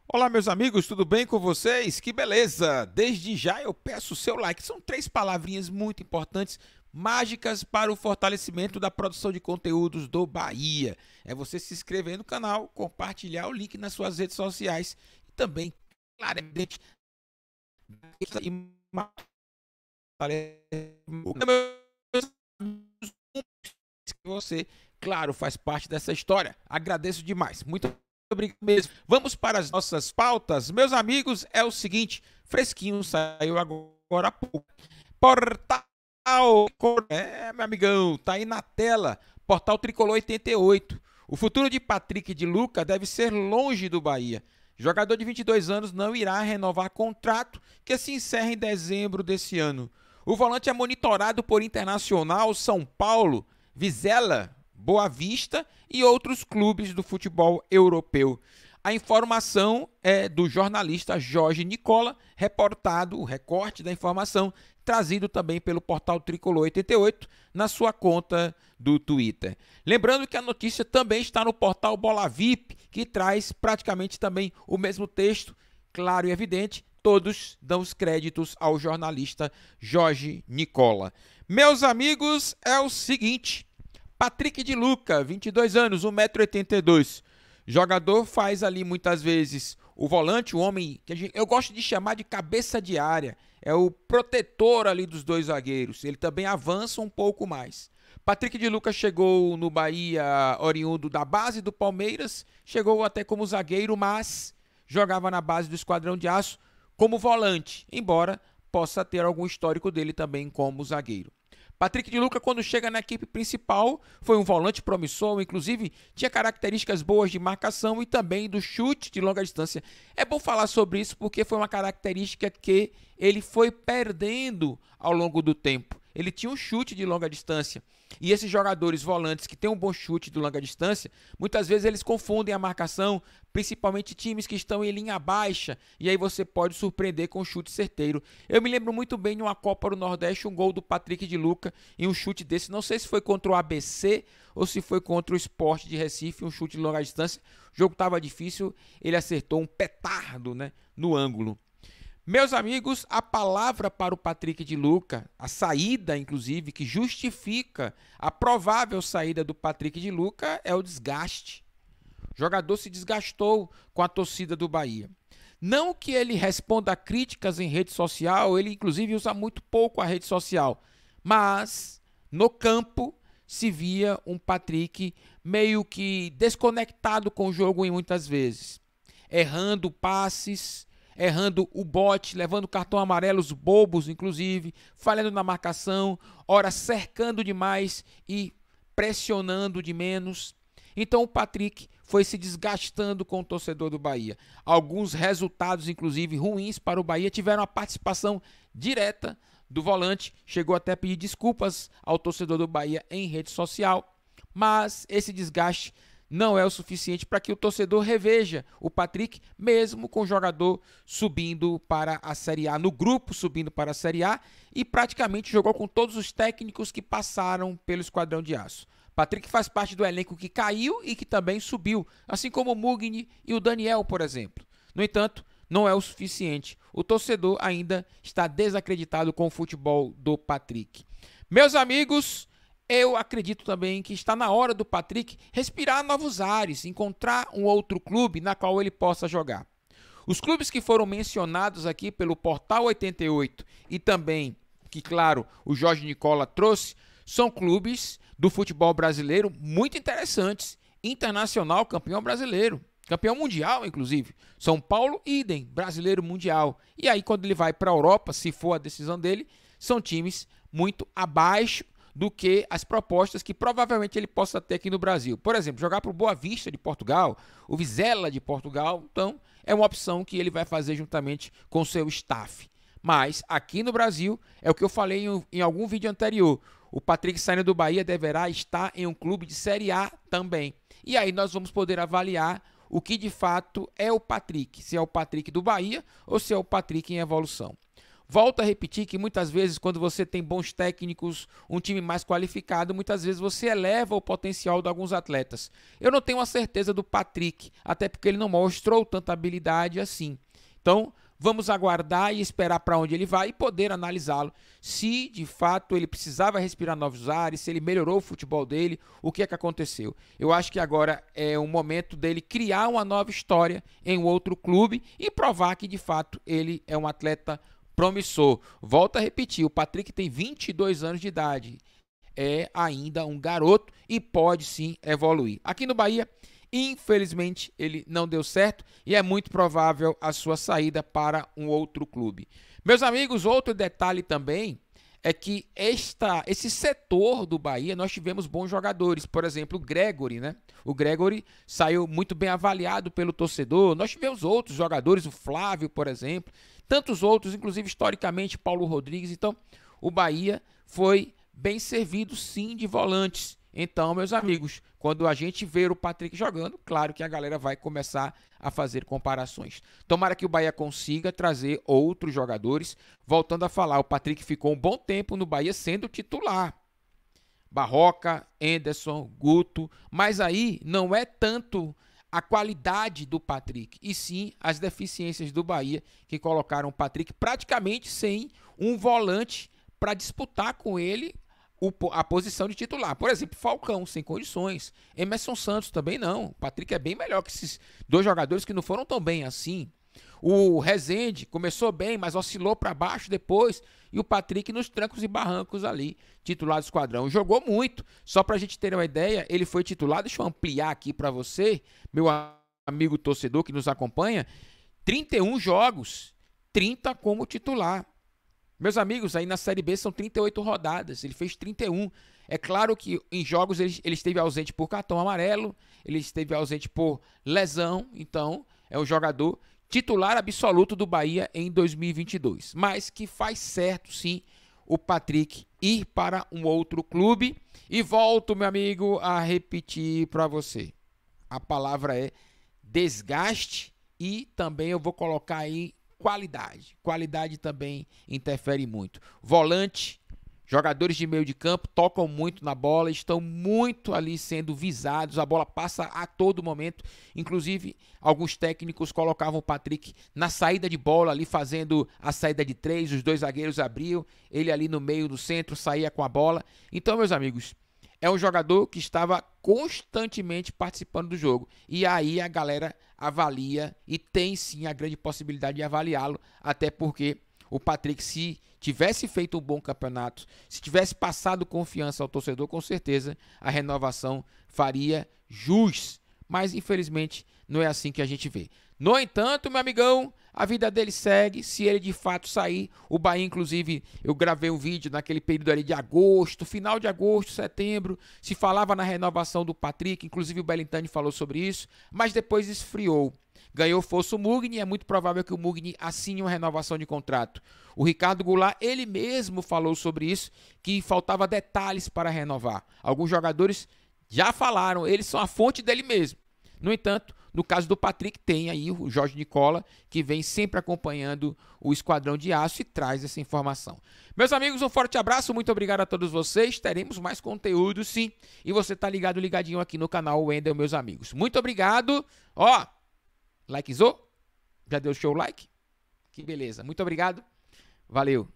Olá, meus amigos, tudo bem com vocês? Que beleza! Desde já eu peço o seu like. São três palavrinhas muito importantes, mágicas para o fortalecimento da produção de conteúdos do Bahia. É você se inscrever no canal, compartilhar o link nas suas redes sociais e também, claro, você, claro, faz parte dessa história. Agradeço demais. Muito obrigado mesmo. Vamos para as nossas pautas. Meus amigos, é o seguinte, fresquinho, saiu agora há pouco. Portal, meu amigão, tá aí na tela. Portal Tricolor 88. O futuro de Patrick de Luca deve ser longe do Bahia. Jogador de 22 anos não irá renovar contrato que se encerra em dezembro desse ano. O volante é monitorado por Internacional, São Paulo, Vizela, Boa Vista e outros clubes do futebol europeu. A informação é do jornalista Jorge Nicola, reportado, o recorte da informação, trazido também pelo portal Tricolor 88 na sua conta do Twitter. Lembrando que a notícia também está no portal Bola VIP, que traz praticamente também o mesmo texto, claro e evidente, todos dão os créditos ao jornalista Jorge Nicola. Meus amigos, é o seguinte, Patrick de Luca, 22 anos, 1,82 m. Jogador faz ali muitas vezes o volante, o homem que eu gosto de chamar de cabeça de área. É o protetor ali dos dois zagueiros. Ele também avança um pouco mais. Patrick de Luca chegou no Bahia oriundo da base do Palmeiras. Chegou até como zagueiro, mas jogava na base do Esquadrão de Aço como volante. Embora possa ter algum histórico dele também como zagueiro. Patrick de Luca, quando chega na equipe principal, foi um volante promissor, inclusive tinha características boas de marcação e também do chute de longa distância. É bom falar sobre isso porque foi uma característica que ele foi perdendo ao longo do tempo. Ele tinha um chute de longa distância. E esses jogadores volantes que têm um bom chute de longa distância, muitas vezes eles confundem a marcação, principalmente times que estão em linha baixa, e aí você pode surpreender com um chute certeiro. Eu me lembro muito bem de uma Copa do Nordeste, um gol do Patrick de Luca em um chute desse, não sei se foi contra o ABC ou se foi contra o Sport de Recife, um chute de longa distância. O jogo estava difícil, ele acertou um petardo, né, no ângulo. Meus amigos, a palavra para o Patrick de Luca, a saída, inclusive, que justifica a provável saída do Patrick de Luca é o desgaste. O jogador se desgastou com a torcida do Bahia. Não que ele responda a críticas em rede social, ele inclusive usa muito pouco a rede social, mas no campo se via um Patrick meio que desconectado com o jogo em muitas vezes, errando passes, errando o bote, levando cartão amarelos bobos, inclusive, falhando na marcação, ora cercando demais e pressionando de menos. Então o Patrick foi se desgastando com o torcedor do Bahia. Alguns resultados, inclusive, ruins para o Bahia tiveram a participação direta do volante. Chegou até a pedir desculpas ao torcedor do Bahia em rede social. Mas esse desgaste não é o suficiente para que o torcedor reveja o Patrick, mesmo com o jogador subindo para a Série A, no grupo subindo para a Série A, e praticamente jogou com todos os técnicos que passaram pelo Esquadrão de Aço. Patrick faz parte do elenco que caiu e que também subiu, assim como o Mugni e o Daniel, por exemplo. No entanto, não é o suficiente. O torcedor ainda está desacreditado com o futebol do Patrick. Meus amigos, eu acredito também que está na hora do Patrick respirar novos ares, encontrar um outro clube na qual ele possa jogar. Os clubes que foram mencionados aqui pelo Portal 88 e também, que claro, o Jorge Nicola trouxe, são clubes do futebol brasileiro muito interessantes. Internacional, campeão brasileiro, campeão mundial, inclusive. São Paulo, idem, brasileiro mundial. E aí, quando ele vai para a Europa, se for a decisão dele, são times muito abaixo do que as propostas que provavelmente ele possa ter aqui no Brasil. Por exemplo, jogar para o Boa Vista de Portugal, o Vizela de Portugal, então é uma opção que ele vai fazer juntamente com o seu staff. Mas aqui no Brasil, é o que eu falei em algum vídeo anterior, o Patrick saindo do Bahia deverá estar em um clube de Série A também. E aí nós vamos poder avaliar o que de fato é o Patrick, se é o Patrick do Bahia ou se é o Patrick em evolução. Volto a repetir que muitas vezes, quando você tem bons técnicos, um time mais qualificado, muitas vezes você eleva o potencial de alguns atletas. Eu não tenho a certeza do Patrick, até porque ele não mostrou tanta habilidade assim. Então, vamos aguardar e esperar para onde ele vai e poder analisá-lo. Se de fato ele precisava respirar novos ares, se ele melhorou o futebol dele, o que é que aconteceu. Eu acho que agora é o momento dele criar uma nova história em um outro clube e provar que de fato ele é um atleta promissor. Volto a repetir, o Patrick tem 22 anos de idade. É ainda um garoto e pode sim evoluir. Aqui no Bahia, infelizmente, ele não deu certo e é muito provável a sua saída para um outro clube. Meus amigos, outro detalhe também é que esse setor do Bahia, nós tivemos bons jogadores. Por exemplo, o Gregory, né? O Gregory saiu muito bem avaliado pelo torcedor. Nós tivemos outros jogadores, o Flávio, por exemplo. Tantos outros, inclusive historicamente, Paulo Rodrigues. Então, o Bahia foi bem servido, sim, de volantes. Então, meus amigos, quando a gente ver o Patrick jogando, claro que a galera vai começar a fazer comparações. Tomara que o Bahia consiga trazer outros jogadores. Voltando a falar, o Patrick ficou um bom tempo no Bahia sendo titular. Barroca, Henderson, Guto, mas aí não é tanto a qualidade do Patrick, e sim as deficiências do Bahia que colocaram o Patrick praticamente sem um volante para disputar com ele a posição de titular. Por exemplo, Falcão, sem condições. Emerson Santos também não. O Patrick é bem melhor que esses dois jogadores que não foram tão bem assim. O Rezende começou bem, mas oscilou para baixo depois. E o Patrick nos trancos e barrancos ali, titular do esquadrão. Jogou muito. Só para a gente ter uma ideia, ele foi titular. Deixa eu ampliar aqui para você, meu amigo torcedor que nos acompanha. 31 jogos, 30 como titular. Meus amigos, aí na Série B são 38 rodadas, ele fez 31. É claro que em jogos ele esteve ausente por cartão amarelo, ele esteve ausente por lesão, então é um jogador titular absoluto do Bahia em 2022. Mas que faz certo, sim, o Patrick ir para um outro clube. E volto, meu amigo, a repetir para você. A palavra é desgaste e também eu vou colocar aí qualidade. Qualidade também interfere muito. Volante, jogadores de meio de campo tocam muito na bola, estão muito ali sendo visados, a bola passa a todo momento. Inclusive, alguns técnicos colocavam o Patrick na saída de bola, ali fazendo a saída de 3, os dois zagueiros abriam, ele ali no meio do centro saía com a bola. Então, meus amigos, é um jogador que estava constantemente participando do jogo. E aí a galera avalia e tem sim a grande possibilidade de avaliá-lo, até porque o Patrick, se tivesse feito um bom campeonato, se tivesse passado confiança ao torcedor, com certeza a renovação faria jus. Mas infelizmente não é assim que a gente vê. No entanto, meu amigão, a vida dele segue. Se ele de fato sair, o Bahia, inclusive, eu gravei um vídeo naquele período ali de agosto, final de agosto, setembro, se falava na renovação do Patrick, inclusive o Belintani falou sobre isso, mas depois esfriou. Ganhou força o Mugni, é muito provável que o Mugni assine uma renovação de contrato. O Ricardo Goulart, ele mesmo falou sobre isso, que faltava detalhes para renovar. Alguns jogadores já falaram, eles são a fonte dele mesmo. No entanto, no caso do Patrick, tem aí o Jorge Nicola, que vem sempre acompanhando o Esquadrão de Aço e traz essa informação. Meus amigos, um forte abraço, muito obrigado a todos vocês. Teremos mais conteúdo, sim. E você tá ligadinho aqui no canal Wendel, meus amigos. Muito obrigado. Ó, likezou? Já deu show like? Que beleza. Muito obrigado. Valeu.